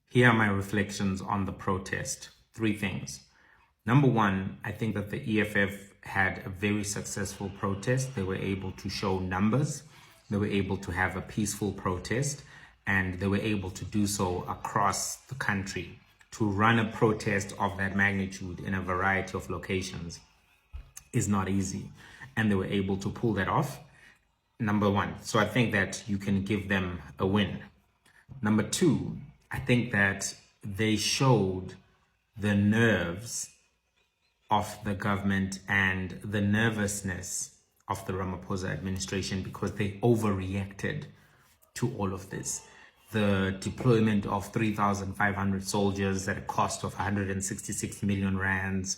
Here are my reflections on the protest. Three things. Number one, I think that the EFF had a very successful protest. They were able to show numbers. They were able to have a peaceful protest, and they were able to do so across the country. To run a protest of that magnitude in a variety of locations is not easy, and they were able to pull that off. Number one. So I think that you can give them a win. Number two, I think that they showed the nerves of the government and the nervousness of the Ramaphosa administration, because they overreacted to all of this. The deployment of 3,500 soldiers at a cost of 166 million rands,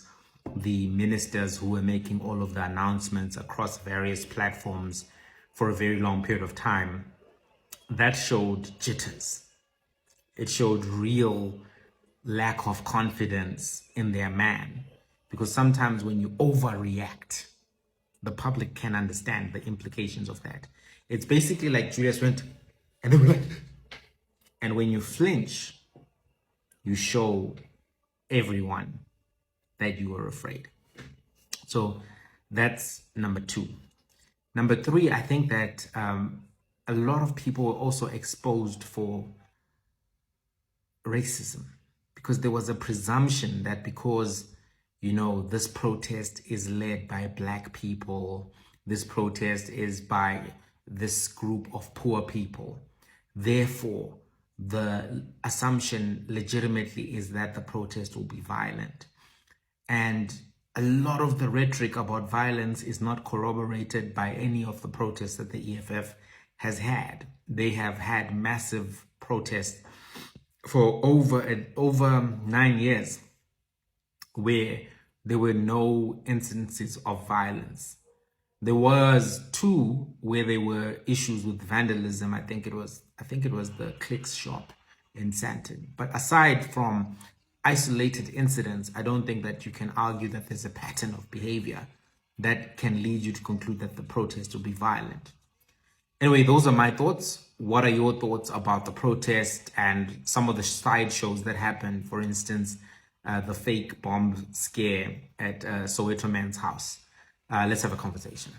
the ministers who were making all of the announcements across various platforms for a very long period of time, that showed jitters. It showed real lack of confidence in their man. Because sometimes when you overreact, the public can understand the implications of that. It's basically like Julius went, and they were like, and when you flinch, you show everyone that you are afraid. So that's number two. Number three, I think that a lot of people were also exposed for racism, because there was a presumption that because, you know, this protest is led by Black people, this protest is by this group of poor people, therefore the assumption legitimately is that the protest will be violent. And a lot of the rhetoric about violence is not corroborated by any of the protests that the EFF has had. They have had massive protests for over 9 years where there were no instances of violence. There was 2 where there were issues with vandalism. I think it was the Clicks shop in Sandton. But aside from isolated incidents, I don't think that you can argue that there's a pattern of behavior that can lead you to conclude that the protest will be violent. Anyway, those are my thoughts. What are your thoughts about the protest and some of the sideshows that happened? For instance, the fake bomb scare at Soweto Man's house. Let's have a conversation.